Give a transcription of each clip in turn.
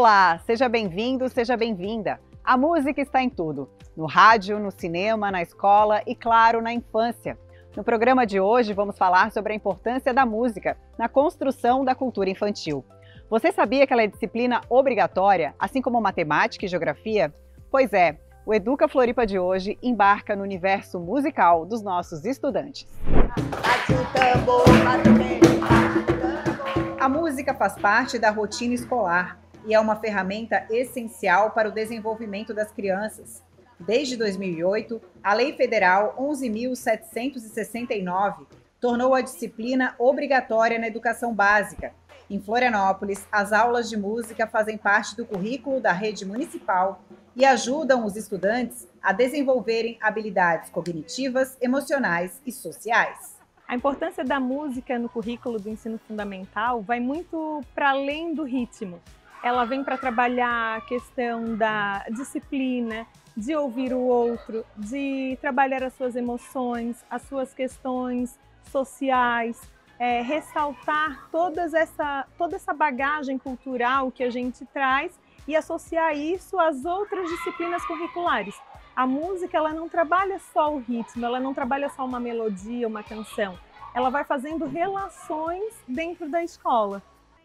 Olá, seja bem-vindo, seja bem-vinda. A música está em tudo, no rádio, no cinema, na escola e, claro, na infância. No programa de hoje vamos falar sobre a importância da música na construção da cultura infantil. Você sabia que ela é disciplina obrigatória, assim como matemática e geografia? Pois é, o Educa Floripa de hoje embarca no universo musical dos nossos estudantes. A música faz parte da rotina escolar e é uma ferramenta essencial para o desenvolvimento das crianças. Desde 2008, a Lei Federal 11.769 tornou a disciplina obrigatória na educação básica. Em Florianópolis, as aulas de música fazem parte do currículo da rede municipal e ajudam os estudantes a desenvolverem habilidades cognitivas, emocionais e sociais. A importância da música no currículo do ensino fundamental vai muito para além do ritmo. Ela vem para trabalhar a questão da disciplina, de ouvir o outro, de trabalhar as suas emoções, as suas questões sociais, ressaltar toda essa bagagem cultural que a gente traz e associar isso às outras disciplinas curriculares. A música, ela não trabalha só o ritmo, ela não trabalha só uma melodia, uma canção. Ela vai fazendo relações dentro da escola.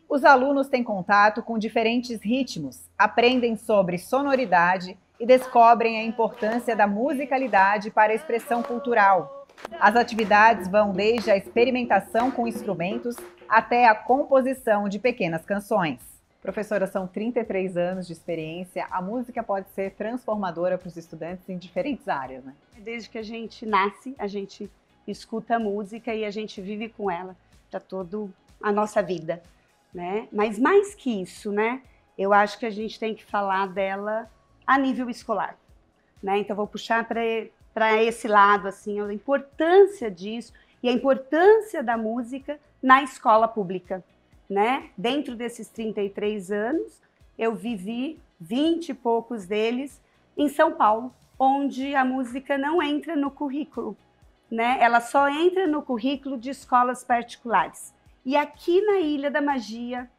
Os alunos têm contato com diferentes ritmos, aprendem sobre sonoridade e descobrem a importância da musicalidade para a expressão cultural. As atividades vão desde a experimentação com instrumentos até a composição de pequenas canções. Professora, são 33 anos de experiência, a música pode ser transformadora para os estudantes em diferentes áreas, né? Desde que a gente nasce, a gente escuta a música e a gente vive com ela para toda a nossa vida, né? Mas mais que isso, né? Eu acho que a gente tem que falar dela a nível escolar, né? Então vou puxar para esse lado, assim, a importância disso e a importância da música na escola pública, né? Dentro desses 33 anos, eu vivi 20 e poucos deles em São Paulo, onde a música não entra no currículo, né? Ela só entra no currículo de escolas particulares. E aqui na Ilha da Magia,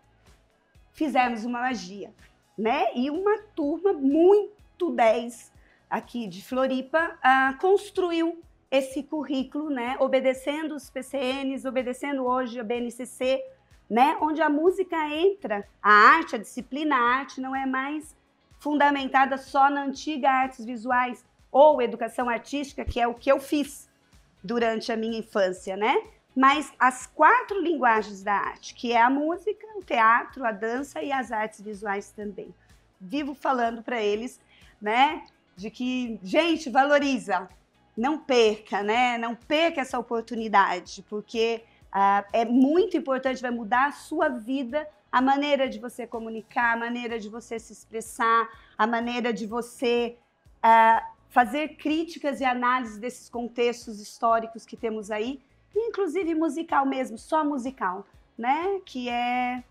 fizemos uma magia, né? E uma turma muito 10 aqui de Floripa construiu esse currículo, né? Obedecendo os PCNs, obedecendo hoje a BNCC, né? Onde a música entra, a arte, a disciplina arte não é mais fundamentada só na antiga artes visuais ou educação artística, que é o que eu fiz durante a minha infância, né? Mas as 4 linguagens da arte, que é a música, o teatro, a dança e as artes visuais também. Vivo falando para eles, né, de que, gente, valoriza, não perca, né? Não perca essa oportunidade, porque é muito importante, vai mudar a sua vida, a maneira de você comunicar, a maneira de você se expressar, a maneira de você fazer críticas e análises desses contextos históricos que temos aí, inclusive musical mesmo, só musical, né? Que é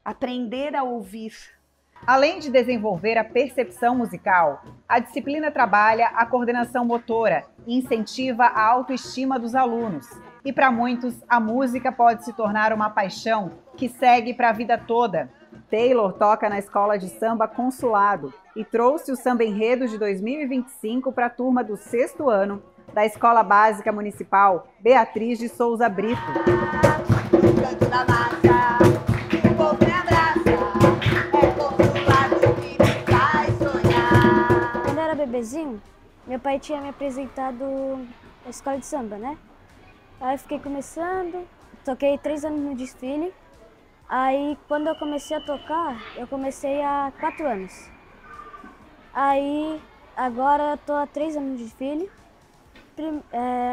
aprender a ouvir. Além de desenvolver a percepção musical, a disciplina trabalha a coordenação motora e incentiva a autoestima dos alunos. E para muitos, a música pode se tornar uma paixão que segue para a vida toda. Taylor toca na escola de samba Consulado e trouxe o Samba Enredo de 2025 para a turma do 6º ano da Escola Básica Municipal Beatriz de Souza Brito. Quando eu era bebezinho, meu pai tinha me apresentado a escola de samba, né? Aí eu fiquei começando, toquei 3 anos no desfile. Aí quando eu comecei a tocar, eu comecei há 4 anos. Aí agora eu tô há 3 anos no desfile.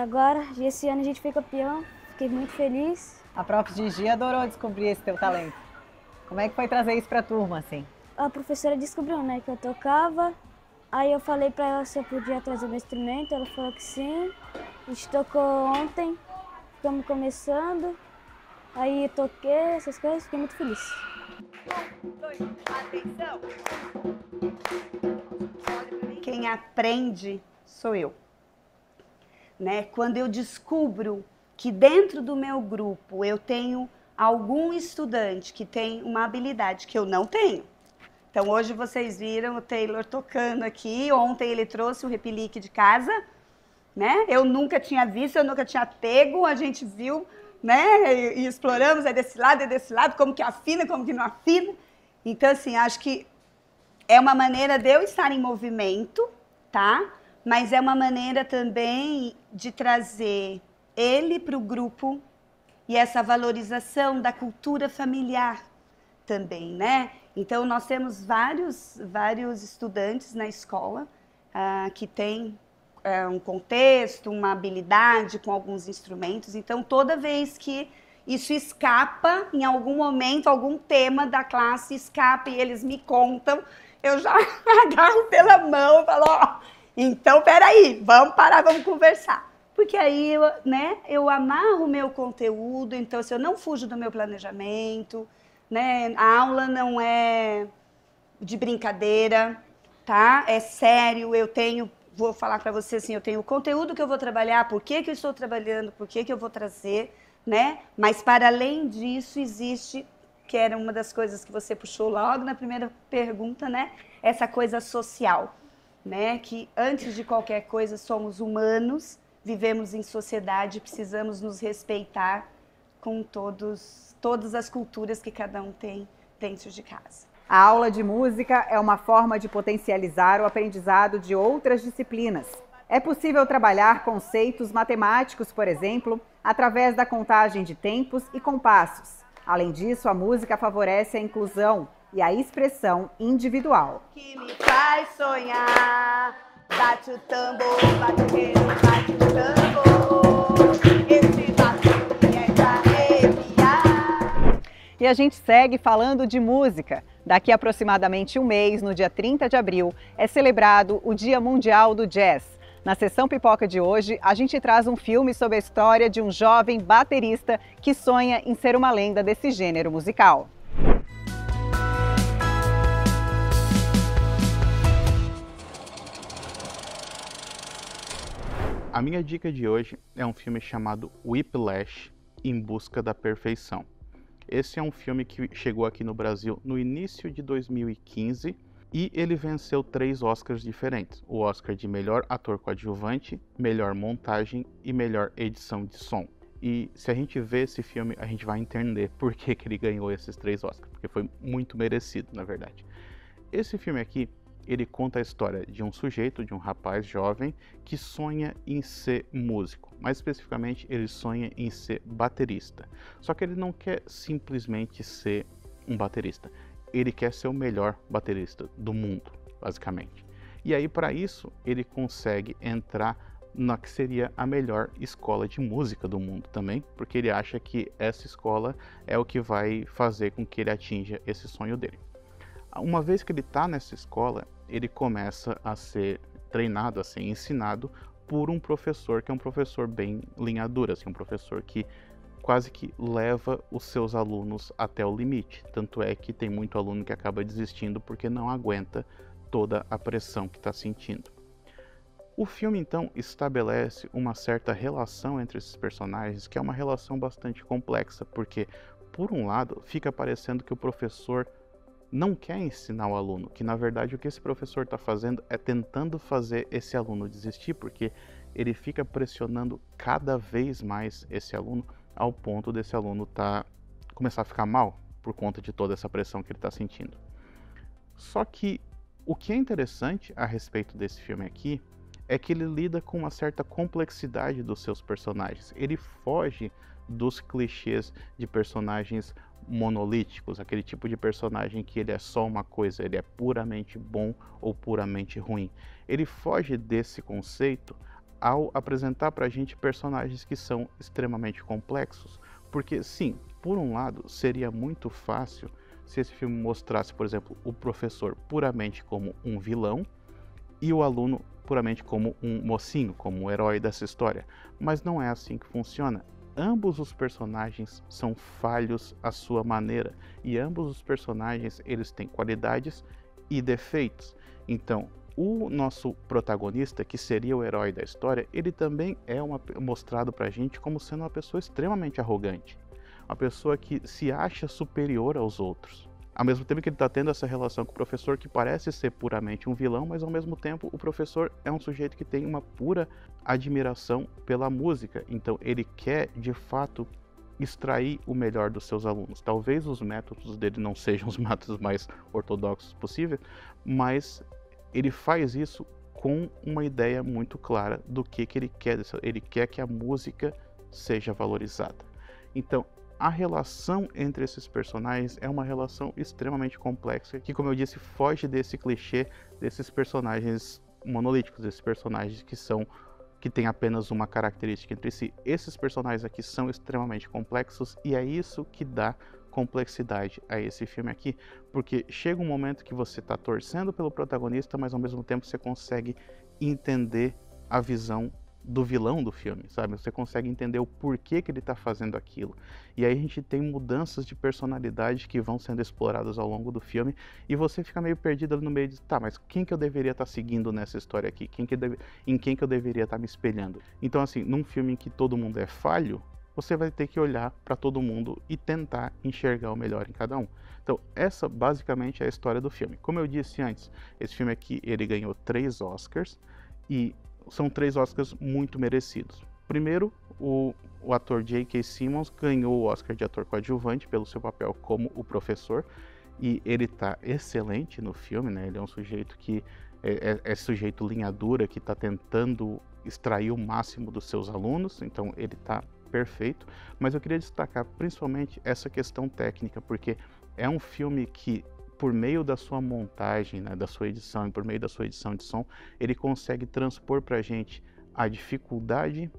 Agora, esse ano a gente foi campeão, fiquei muito feliz. A prof. Gigi adorou descobrir esse teu talento. Como é que foi trazer isso pra turma, assim? A professora descobriu, né, que eu tocava. Aí eu falei pra ela se eu podia trazer meu instrumento, ela falou que sim. A gente tocou ontem, ficamos começando. Aí eu toquei essas coisas, fiquei muito feliz. 1, 2, atenção! Quem aprende sou eu. Né? Quando eu descubro que dentro do meu grupo eu tenho algum estudante que tem uma habilidade que eu não tenho, Então hoje vocês viram o Taylor tocando aqui, ontem ele trouxe o repelique de casa, né? Eu nunca tinha visto, eu nunca tinha pego, a gente viu, né? E exploramos, é desse lado, como que afina, como que não afina. Então assim, acho que é uma maneira de eu estar em movimento, tá? Mas é uma maneira também de trazer ele para o grupo e essa valorização da cultura familiar também, né? Então, nós temos vários estudantes na escola que têm um contexto, uma habilidade com alguns instrumentos. Então, toda vez que isso escapa, em algum momento, algum tema da classe escapa e eles me contam, eu já agarro pela mão e falo, ó, então, peraí, vamos parar, vamos conversar. Porque aí, né, eu amarro o meu conteúdo, então, se eu não fujo do meu planejamento, né, a aula não é de brincadeira, tá? É sério, vou falar para você assim, eu tenho o conteúdo que eu vou trabalhar, por que eu estou trabalhando, por que eu vou trazer, né? Mas, para além disso, existe, que era uma das coisas que você puxou logo na primeira pergunta, né? Essa coisa social, né? Que antes de qualquer coisa somos humanos, vivemos em sociedade, precisamos nos respeitar com todas as culturas que cada um tem dentro de casa. A aula de música é uma forma de potencializar o aprendizado de outras disciplinas. É possível trabalhar conceitos matemáticos, por exemplo, através da contagem de tempos e compassos. Além disso, a música favorece a inclusão e a expressão individual. Que me faz sonhar, bate o tambor, bate o queijo, bate o tambor, esse bate é pra arrepiar. E a gente segue falando de música. Daqui a aproximadamente um mês, no dia 30 de abril, é celebrado o Dia Mundial do Jazz. Na sessão Pipoca de hoje, a gente traz um filme sobre a história de um jovem baterista que sonha em ser uma lenda desse gênero musical. A minha dica de hoje é um filme chamado Whiplash, Em Busca da Perfeição. Esse é um filme que chegou aqui no Brasil no início de 2015 e ele venceu 3 Oscars diferentes. O Oscar de melhor ator coadjuvante, melhor montagem e melhor edição de som. E se a gente vê esse filme, a gente vai entender por que ele ganhou esses 3 Oscars, porque foi muito merecido, na verdade. Esse filme aqui, ele conta a história de um sujeito, de um rapaz jovem, que sonha em ser músico. Mais especificamente, ele sonha em ser baterista. Só que ele não quer simplesmente ser um baterista. Ele quer ser o melhor baterista do mundo, basicamente. E aí, para isso, ele consegue entrar na que seria a melhor escola de música do mundo também, porque ele acha que essa escola é o que vai fazer com que ele atinja esse sonho dele. Uma vez que ele está nessa escola, ele começa a ser treinado, a ser ensinado por um professor que é um professor bem linha dura, assim, um professor que quase que leva os seus alunos até o limite. Tanto é que tem muito aluno que acaba desistindo porque não aguenta toda a pressão que está sentindo. O filme, então, estabelece uma certa relação entre esses personagens, que é uma relação bastante complexa, porque, por um lado, fica parecendo que o professor não quer ensinar o aluno, que na verdade o que esse professor está fazendo é tentando fazer esse aluno desistir, porque ele fica pressionando cada vez mais esse aluno ao ponto desse aluno começar a ficar mal por conta de toda essa pressão que ele está sentindo. Só que o que é interessante a respeito desse filme aqui é que ele lida com uma certa complexidade dos seus personagens. Ele foge dos clichês de personagens monolíticos, aquele tipo de personagem que ele é só uma coisa, ele é puramente bom ou puramente ruim. Ele foge desse conceito ao apresentar pra gente personagens que são extremamente complexos, porque sim, por um lado, seria muito fácil se esse filme mostrasse, por exemplo, o professor puramente como um vilão e o aluno puramente como um mocinho, como um herói dessa história, mas não é assim que funciona. Ambos os personagens são falhos à sua maneira e ambos os personagens eles têm qualidades e defeitos. Então, o nosso protagonista, que seria o herói da história, ele também é mostrado pra gente como sendo uma pessoa extremamente arrogante, uma pessoa que se acha superior aos outros. Ao mesmo tempo que ele está tendo essa relação com o professor que parece ser puramente um vilão, mas ao mesmo tempo o professor é um sujeito que tem uma pura admiração pela música. Então ele quer, de fato, extrair o melhor dos seus alunos. Talvez os métodos dele não sejam os métodos mais ortodoxos possíveis, mas ele faz isso com uma ideia muito clara do que ele quer. Ele quer que a música seja valorizada. Então, a relação entre esses personagens é uma relação extremamente complexa, que, como eu disse, foge desse clichê desses personagens monolíticos, desses personagens que têm apenas uma característica entre si. Esses personagens aqui são extremamente complexos e é isso que dá complexidade a esse filme aqui, porque chega um momento que você está torcendo pelo protagonista, mas ao mesmo tempo você consegue entender a visão do vilão do filme, sabe? Você consegue entender o porquê que ele está fazendo aquilo. E aí a gente tem mudanças de personalidade que vão sendo exploradas ao longo do filme e você fica meio perdido ali no meio de, tá, mas quem que eu deveria estar seguindo nessa história aqui? Em quem que eu deveria estar me espelhando? Então, assim, num filme em que todo mundo é falho, você vai ter que olhar para todo mundo e tentar enxergar o melhor em cada um. Então, essa basicamente é a história do filme. Como eu disse antes, esse filme aqui, ele ganhou 3 Oscars e são 3 Oscars muito merecidos. Primeiro, o ator J.K. Simmons ganhou o Oscar de ator coadjuvante pelo seu papel como o professor, e ele está excelente no filme, né? Ele é um sujeito que é sujeito linha dura, que está tentando extrair o máximo dos seus alunos, então ele está perfeito. Mas eu queria destacar principalmente essa questão técnica, porque é um filme que, por meio da sua montagem, né, da sua edição e por meio da sua edição de som, ele consegue transpor para a gente a dificuldade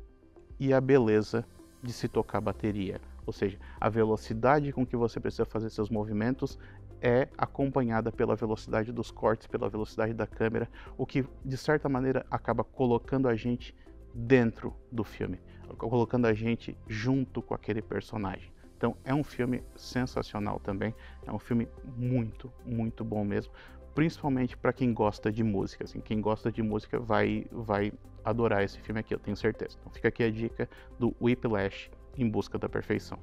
e a beleza de se tocar bateria. Ou seja, a velocidade com que você precisa fazer seus movimentos é acompanhada pela velocidade dos cortes, pela velocidade da câmera, o que, de certa maneira, acaba colocando a gente dentro do filme, colocando a gente junto com aquele personagem. Então é um filme sensacional também, é um filme muito, muito bom mesmo, principalmente para quem gosta de música. Assim, quem gosta de música vai adorar esse filme aqui, eu tenho certeza. Então fica aqui a dica do Whiplash, Em Busca da Perfeição.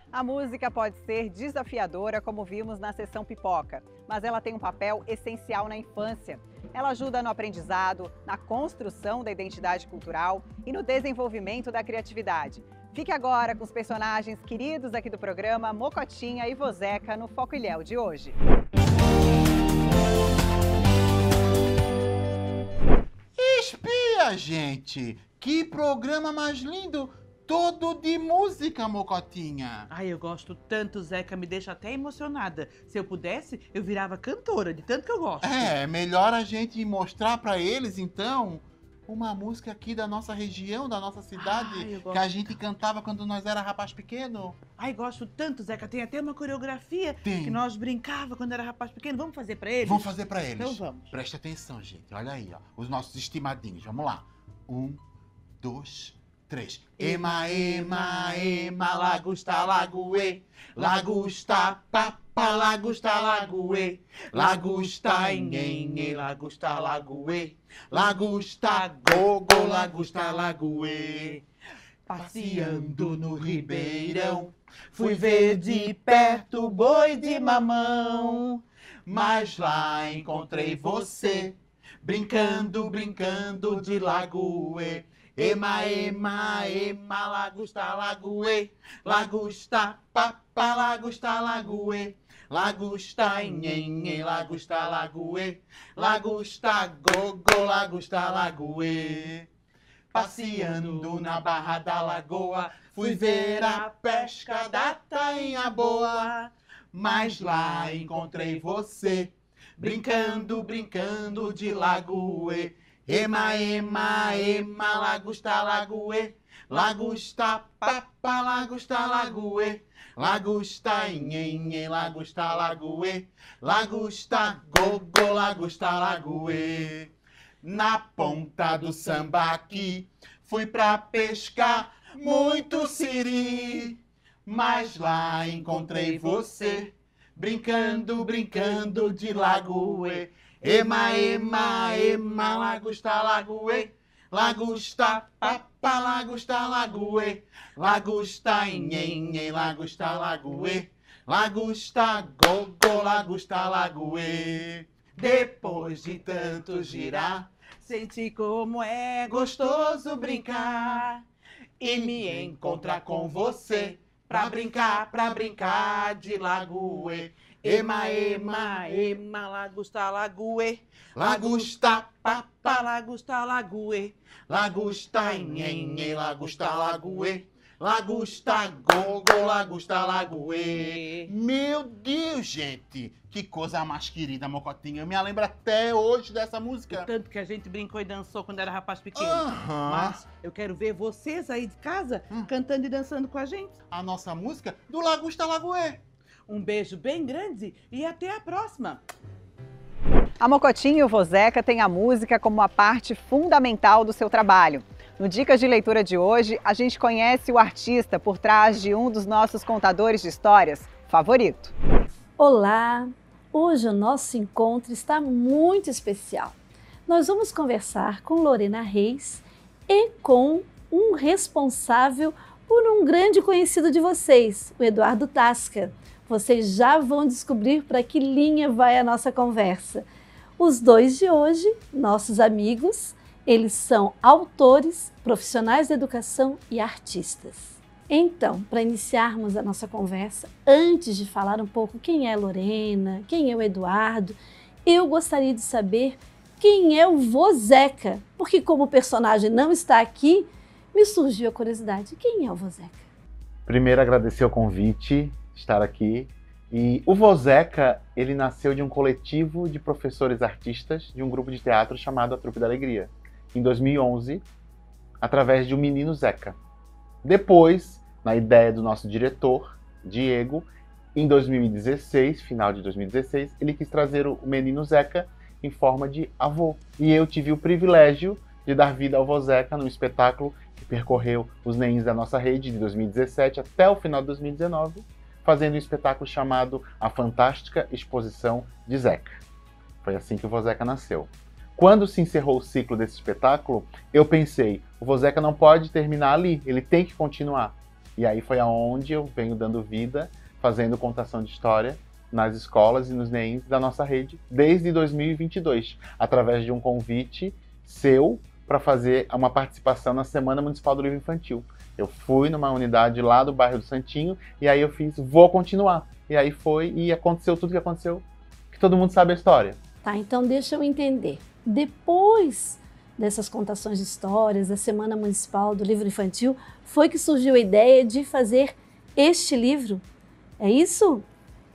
A música pode ser desafiadora, como vimos na sessão pipoca, mas ela tem um papel essencial na infância. Ela ajuda no aprendizado, na construção da identidade cultural e no desenvolvimento da criatividade. Fique agora com os personagens queridos aqui do programa, Mocotinha e Vozeca, no Foco Ilhéu de hoje. Espia, gente! Que programa mais lindo! Todo de música, Mocotinha! Ai, eu gosto tanto, Zeca, me deixa até emocionada. Se eu pudesse, eu virava cantora, de tanto que eu gosto. É, melhor a gente mostrar pra eles, então, uma música aqui da nossa região, da nossa cidade, que a gente cantava quando nós era rapaz pequeno. Ai, gosto tanto, Zeca. Tem até uma coreografia Tem. que nós brincava quando era rapaz pequeno. Vamos fazer pra eles? Vamos fazer pra eles. Então vamos. Presta atenção, gente. Olha aí, ó. Os nossos estimadinhos. Vamos lá. 1, 2, 3. Ema, ema, ema, lagosta, lagoe. Lagosta, papa, lagosta, lagoe. Lagosta, enhenhe, lagosta, lagoe. Lagosta, gogo, lagosta, lagoe. Passeando no ribeirão, fui ver de perto boi de mamão. Mas lá encontrei você, brincando, brincando de lagoe. Ema, ema, ema, lagosta, lagoe. Lagosta, papa, lagosta, lagoe. Lagosta, enhenhe, lagosta, lagoe. Lagosta, gogo, lagosta, lagoe. Passeando na barra da lagoa, fui ver a pesca da tainha boa. Mas lá encontrei você, brincando, brincando de lagoe. Ema, ema, ema, lagosta, lagoe. Lagosta, papa, lagosta, lagoe. Lagosta, enhenhe, lagosta, lagoe. Lagosta, gogo, lagosta, lagoe. Na ponta do sambaqui, fui pra pescar muito siri. Mas lá encontrei você, brincando, brincando de lagoe. Ema, ema, ema, lagosta, lagoe. Lagosta, papa, lagosta, lagoe. Lagosta, enhenhe, lagosta, lagoe. Lagosta, gogo, lagosta, lagoê. Depois de tanto girar, Senti como é gostoso brincar e me encontrar com você pra brincar de lagoê. Ema, ema, ema, lagosta, lagoê. lagosta, Papá, lagosta, lagoê. lagosta, nhenhe, lagosta, lagoê. Lagosta, gogo, lagosta, lagoê. Meu Deus, gente! Que coisa mais querida, Mocotinha. Eu me lembro até hoje dessa música. Tanto que a gente brincou e dançou quando era rapaz pequeno. Aham. Mas eu quero ver vocês aí de casa cantando e dançando com a gente. A nossa música do Lagosta Lagoê. Um beijo bem grande e até a próxima. A Mocotinha e o Vozeca têm a música como uma parte fundamental do seu trabalho. No Dicas de Leitura de hoje, a gente conhece o artista por trás de um dos nossos contadores de histórias favorito. Olá! Hoje o nosso encontro está muito especial. Nós vamos conversar com Lorena Reis e com um responsável por um grande conhecido de vocês, o Eduardo Tasca. Vocês já vão descobrir para que linha vai a nossa conversa. Os dois de hoje, nossos amigos, eles são autores, profissionais da educação e artistas. Então, para iniciarmos a nossa conversa, antes de falar um pouco quem é a Lorena, quem é o Eduardo, eu gostaria de saber quem é o Vozeca, porque como o personagem não está aqui, me surgiu a curiosidade, quem é o Vozeca? Primeiro, agradecer o convite, estar aqui. E o Vozeca, ele nasceu de um coletivo de professores artistas de um grupo de teatro chamado A Trupe da Alegria, em 2011, através de um menino Zeca. Depois, na ideia do nosso diretor, Diego, em 2016, final de 2016, ele quis trazer o menino Zeca em forma de avô. E eu tive o privilégio de dar vida ao Vozeca num espetáculo que percorreu os neins da nossa rede de 2017 até o final de 2019, fazendo um espetáculo chamado A Fantástica Exposição de Zeca. Foi assim que o Vozeca nasceu. Quando se encerrou o ciclo desse espetáculo, eu pensei, o Vozeca não pode terminar ali, ele tem que continuar. E aí foi aonde eu venho dando vida, fazendo contação de história nas escolas e nos neins da nossa rede, desde 2022, através de um convite seu para fazer uma participação na Semana Municipal do Livro Infantil. Eu fui numa unidade lá do bairro do Santinho, e aí eu fiz, vou continuar. E aí foi, e aconteceu tudo que aconteceu, que todo mundo sabe a história. Tá, então deixa eu entender. Depois dessas contações de histórias, da Semana Municipal do Livro Infantil, foi que surgiu a ideia de fazer este livro. É isso?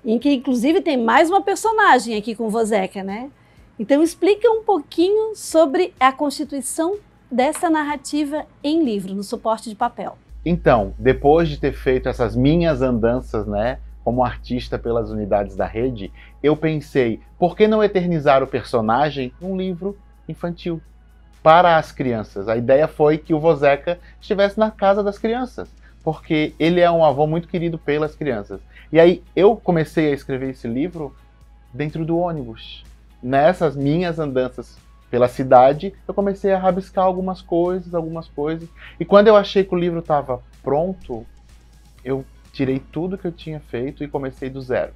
Em que inclusive tem mais uma personagem aqui com o Vozeca, né? Então explica um pouquinho sobre a constituição dessa narrativa em livro, no suporte de papel. Então, depois de ter feito essas minhas andanças, né, como artista pelas unidades da rede, eu pensei, por que não eternizar o personagem num livro infantil para as crianças? A ideia foi que o Vozeca estivesse na casa das crianças, porque ele é um avô muito querido pelas crianças. E aí eu comecei a escrever esse livro dentro do ônibus. Nessas minhas andanças pela cidade, eu comecei a rabiscar algumas coisas. E quando eu achei que o livro estava pronto, eu tirei tudo que eu tinha feito e comecei do zero.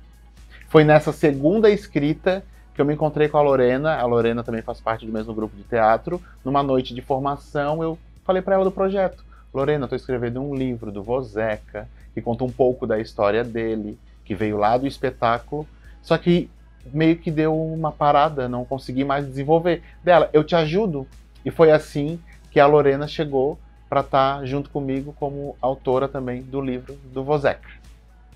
Foi nessa segunda escrita que eu me encontrei com a Lorena também faz parte do mesmo grupo de teatro. Numa noite de formação, eu falei para ela do projeto. Lorena, eu estou escrevendo um livro do Vozeca, que conta um pouco da história dele, que veio lá do espetáculo, só que meio que deu uma parada, não consegui mais desenvolver. Dela, eu te ajudo. E foi assim que a Lorena chegou para estar junto comigo como autora também do livro do Vozeca.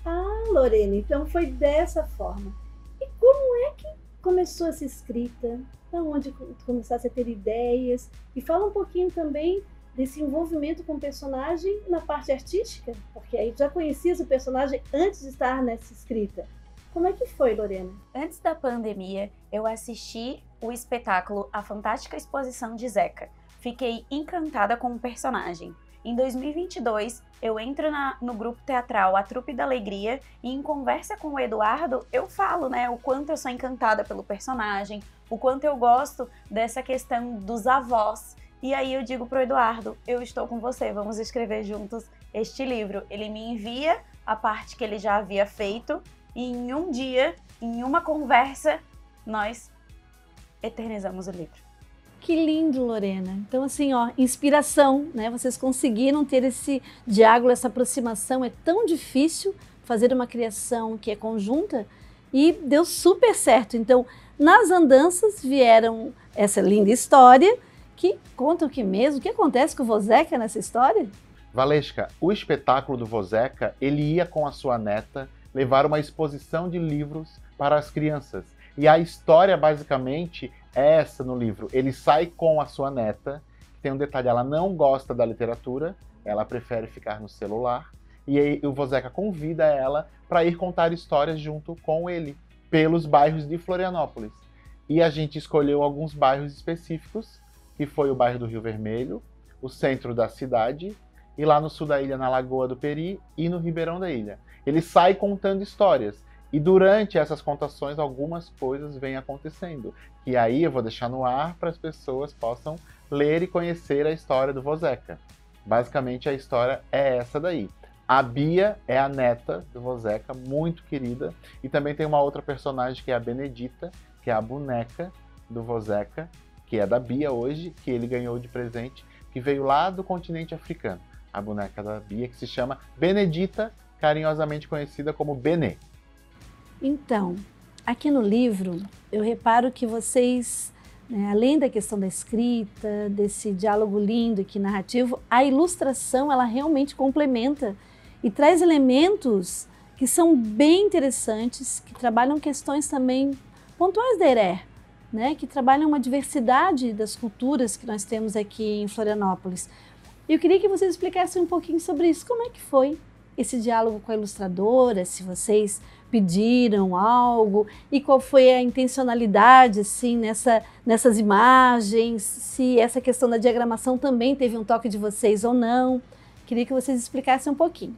Ah, Lorena, então foi dessa forma. E como é que começou essa escrita? Da onde começasse a ter ideias? E fala um pouquinho também desse envolvimento com o personagem na parte artística, porque aí já conhecias o personagem antes de estar nessa escrita. Como é que foi, Lorena? Antes da pandemia, eu assisti o espetáculo A Fantástica Exposição de Zeca. Fiquei encantada com o personagem. Em 2022, eu entro no grupo teatral A Trupe da Alegria e em conversa com o Eduardo, eu falo, né, o quanto eu sou encantada pelo personagem, o quanto eu gosto dessa questão dos avós E aí eu digo pro Eduardo, eu estou com você, vamos escrever juntos este livro. Ele me envia a parte que ele já havia feito e em um dia, em uma conversa, nós eternizamos o livro. Que lindo, Lorena. Então, assim, ó, inspiração, né? Vocês conseguiram ter esse diálogo, essa aproximação. É tão difícil fazer uma criação que é conjunta e deu super certo. Então, nas andanças vieram essa linda história que conta o que mesmo? O que acontece com o Vozeca nessa história? Valesca, o espetáculo do Vozeca, ele ia com a sua neta levar uma exposição de livros para as crianças. E a história, basicamente, é essa no livro. Ele sai com a sua neta, tem um detalhe, ela não gosta da literatura, ela prefere ficar no celular, e aí o Vozeca convida ela para ir contar histórias junto com ele, pelos bairros de Florianópolis. E a gente escolheu alguns bairros específicos, que foi o bairro do Rio Vermelho, o centro da cidade, e lá no sul da ilha, na Lagoa do Peri, e no Ribeirão da Ilha. Ele sai contando histórias. E durante essas contações, algumas coisas vêm acontecendo. E aí eu vou deixar no ar para as pessoas possam ler e conhecer a história do Vozeca. Basicamente, a história é essa daí. A Bia é a neta do Vozeca, muito querida. E também tem uma outra personagem que é a Benedita, que é a boneca do Vozeca, que é da Bia hoje, que ele ganhou de presente, que veio lá do continente africano. A boneca da Bia, que se chama Benedita, carinhosamente conhecida como Benê. Então, aqui no livro, eu reparo que vocês, né, além da questão da escrita, desse diálogo lindo aqui narrativo, a ilustração, ela realmente complementa e traz elementos que são bem interessantes, que trabalham questões também pontuais da Heré, né, que trabalham uma diversidade das culturas que nós temos aqui em Florianópolis. E eu queria que vocês explicassem um pouquinho sobre isso. Como é que foi esse diálogo com a ilustradora, se vocês pediram algo e qual foi a intencionalidade assim, nessas imagens, se essa questão da diagramação também teve um toque de vocês ou não. Queria que vocês explicassem um pouquinho.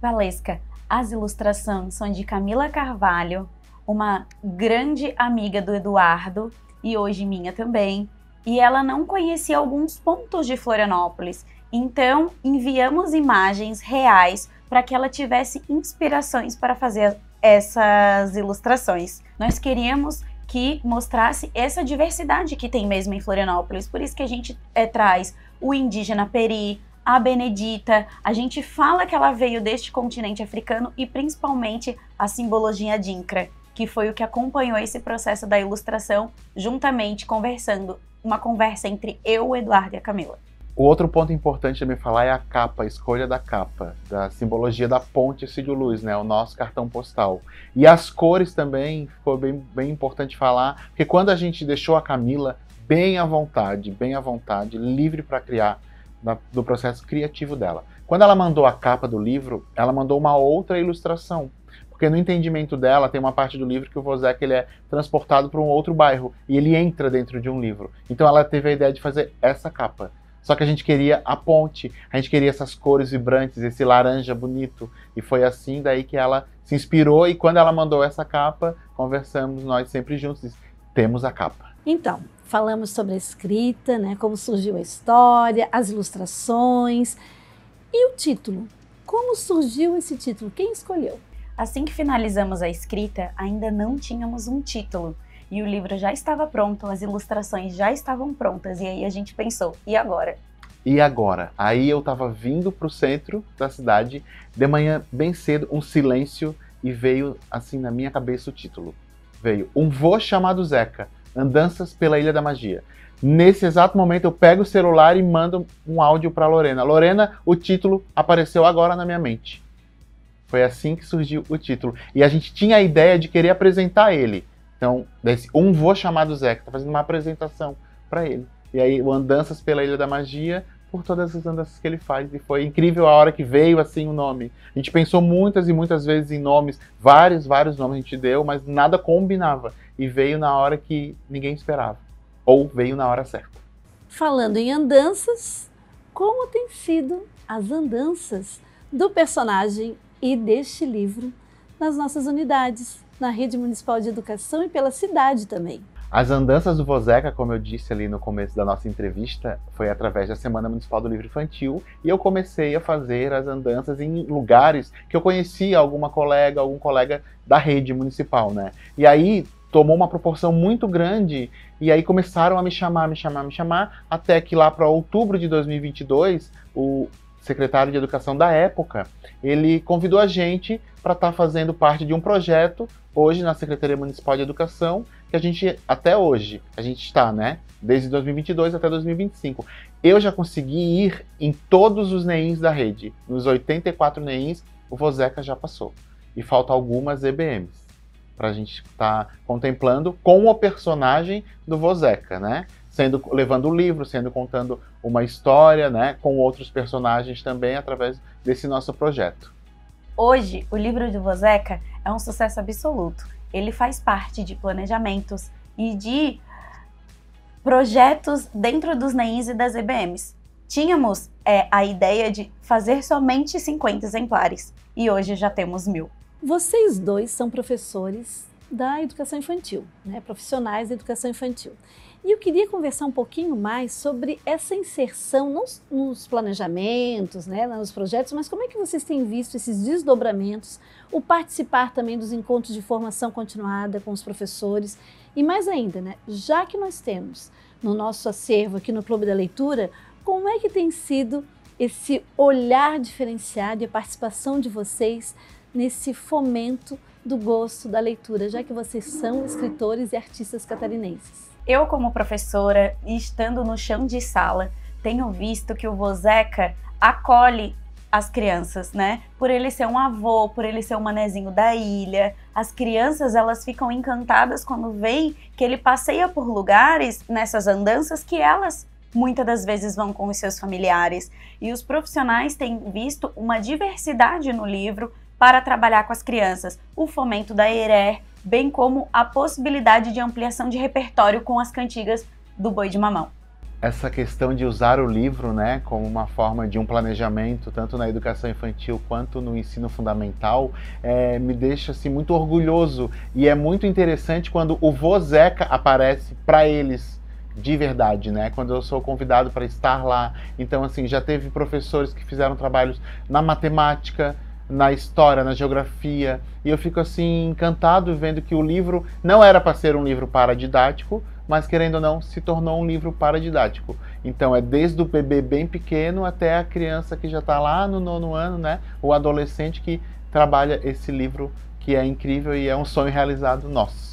Valesca, as ilustrações são de Camila Carvalho, uma grande amiga do Eduardo e hoje minha também, e ela não conhecia alguns pontos de Florianópolis, então enviamos imagens reais para que ela tivesse inspirações para fazer essas ilustrações. Nós queríamos que mostrasse essa diversidade que tem mesmo em Florianópolis, por isso que a gente traz o indígena Peri, a Benedita, a gente fala que ela veio deste continente africano e principalmente a simbologia Adinkra, que foi o que acompanhou esse processo da ilustração, juntamente conversando, uma conversa entre eu, o Eduardo e a Camila. O outro ponto importante de me falar é a capa, a escolha da capa, da simbologia da ponte Cídio Luz, né, o nosso cartão postal. E as cores também, ficou bem importante falar, porque quando a gente deixou a Camila bem à vontade, livre para criar, do processo criativo dela. Quando ela mandou a capa do livro, ela mandou uma outra ilustração, porque no entendimento dela tem uma parte do livro que o Vozeca ele é transportado para um outro bairro, e ele entra dentro de um livro. Então ela teve a ideia de fazer essa capa. Só que a gente queria a ponte, a gente queria essas cores vibrantes, esse laranja bonito. E foi assim daí que ela se inspirou e quando ela mandou essa capa, conversamos nós sempre juntos, disse, temos a capa. Então, falamos sobre a escrita, né, como surgiu a história, as ilustrações e o título. Como surgiu esse título? Quem escolheu? Assim que finalizamos a escrita, ainda não tínhamos um título. E o livro já estava pronto, as ilustrações já estavam prontas. E aí a gente pensou, e agora? E agora? Aí eu tava vindo pro centro da cidade, de manhã bem cedo, um silêncio, e veio assim na minha cabeça o título. Veio Um Vô Chamado Zeca, Andanças pela Ilha da Magia. Nesse exato momento eu pego o celular e mando um áudio pra Lorena. Lorena, o título apareceu agora na minha mente. Foi assim que surgiu o título. E a gente tinha a ideia de querer apresentar ele. Então, desse Um Vô Chamado Zeca, tá fazendo uma apresentação para ele. E aí, o Andanças pela Ilha da Magia, por todas as andanças que ele faz. E foi incrível a hora que veio assim o nome. A gente pensou muitas e muitas vezes em nomes, vários nomes a gente deu, mas nada combinava. E veio na hora que ninguém esperava. Ou veio na hora certa. Falando em andanças, como tem sido as andanças do personagem e deste livro nas nossas unidades, na Rede Municipal de Educação e pela cidade também? As andanças do Vozeca, como eu disse ali no começo da nossa entrevista, foi através da Semana Municipal do Livro Infantil, e eu comecei a fazer as andanças em lugares que eu conhecia algum colega da rede municipal, né? E aí tomou uma proporção muito grande, e aí começaram a me chamar, até que lá para outubro de 2022, o secretário de Educação da época, ele convidou a gente para estar fazendo parte de um projeto, hoje na Secretaria Municipal de Educação, que a gente, até hoje, a gente está, né? Desde 2022 até 2025. Eu já consegui ir em todos os NEINs da rede. Nos 84 NEINs, o Vozeca já passou. E faltam algumas EBMs para a gente estar contemplando com o personagem do Vozeca, né? Levando o livro, contando uma história, né? Com outros personagens também, através desse nosso projeto. Hoje, o livro do Vozeca é um sucesso absoluto. Ele faz parte de planejamentos e de projetos dentro dos NEINs e das EBMs. Tínhamos a ideia de fazer somente 50 exemplares e hoje já temos 1000. Vocês dois são professores da educação infantil, né? Profissionais da educação infantil. E eu queria conversar um pouquinho mais sobre essa inserção nos planejamentos, né, nos projetos, mas como é que vocês têm visto esses desdobramentos, o participar também dos encontros de formação continuada com os professores e mais ainda, né, já que nós temos no nosso acervo aqui no Clube da Leitura, como é que tem sido esse olhar diferenciado e a participação de vocês nesse fomento do gosto da leitura, já que vocês são escritores e artistas catarinenses? Eu, como professora, estando no chão de sala, tenho visto que o Vozeca acolhe as crianças, né? Por ele ser um avô, por ele ser um manezinho da ilha, as crianças, elas ficam encantadas quando veem que ele passeia por lugares nessas andanças que elas muitas das vezes vão com os seus familiares. E os profissionais têm visto uma diversidade no livro para trabalhar com as crianças, o fomento da ERER, bem como a possibilidade de ampliação de repertório com as cantigas do Boi de Mamão. Essa questão de usar o livro, né, como uma forma de um planejamento, tanto na educação infantil quanto no ensino fundamental, me deixa assim, muito orgulhoso. E é muito interessante quando o Vozeca aparece para eles de verdade, né? Quando eu sou convidado para estar lá. Então, assim, já teve professores que fizeram trabalhos na matemática, na história, na geografia, e eu fico assim encantado vendo que o livro não era para ser um livro paradidático, mas querendo ou não, se tornou um livro paradidático. Então é desde o bebê bem pequeno até a criança que já está lá no 9º ano, né? O adolescente que trabalha esse livro que é incrível e é um sonho realizado nosso.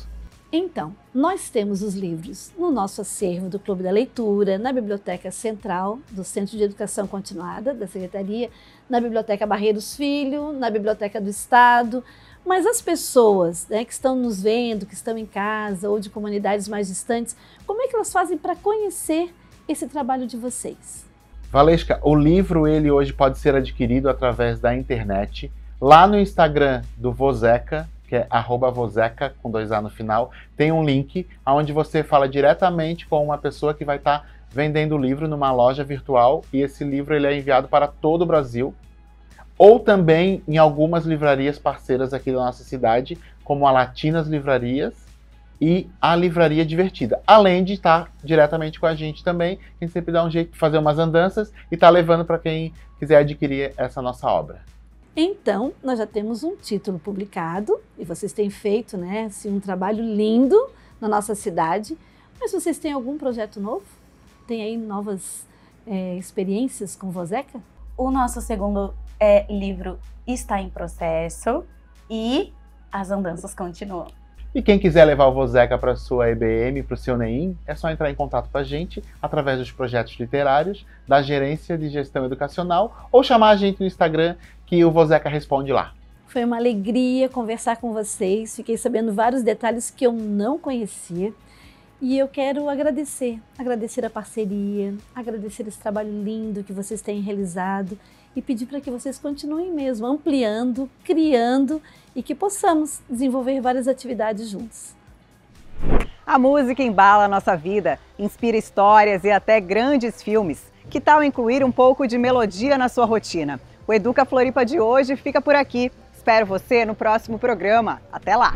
Então, nós temos os livros no nosso acervo do Clube da Leitura, na Biblioteca Central do Centro de Educação Continuada da Secretaria, na Biblioteca Barreiros Filho, na Biblioteca do Estado, mas as pessoas, né, que estão nos vendo, que estão em casa ou de comunidades mais distantes, como é que elas fazem para conhecer esse trabalho de vocês? Valesca, o livro ele hoje pode ser adquirido através da internet, lá no Instagram do Vozeca, que é @vozeca, com 2A no final, tem um link onde você fala diretamente com uma pessoa que vai estar vendendo o livro numa loja virtual, e esse livro ele é enviado para todo o Brasil, ou também em algumas livrarias parceiras aqui da nossa cidade, como a Latinas Livrarias e a Livraria Divertida, além de estar diretamente com a gente também, a gente sempre dá um jeito de fazer umas andanças e tá levando para quem quiser adquirir essa nossa obra. Então, nós já temos um título publicado e vocês têm feito, né, assim, um trabalho lindo na nossa cidade, mas vocês têm algum projeto novo? Tem aí novas experiências com o Vozeca? O nosso segundo livro está em processo e as andanças continuam. E quem quiser levar o Vozeca para sua EBM, para o seu NEIN, é só entrar em contato com a gente através dos projetos literários, da Gerência de Gestão Educacional, ou chamar a gente no Instagram, que o Vozeca responde lá. Foi uma alegria conversar com vocês, fiquei sabendo vários detalhes que eu não conhecia. E eu quero agradecer a parceria, agradecer esse trabalho lindo que vocês têm realizado e pedir para que vocês continuem mesmo ampliando, criando e que possamos desenvolver várias atividades juntos. A música embala a nossa vida, inspira histórias e até grandes filmes. Que tal incluir um pouco de melodia na sua rotina? O Educa Floripa de hoje fica por aqui. Espero você no próximo programa. Até lá!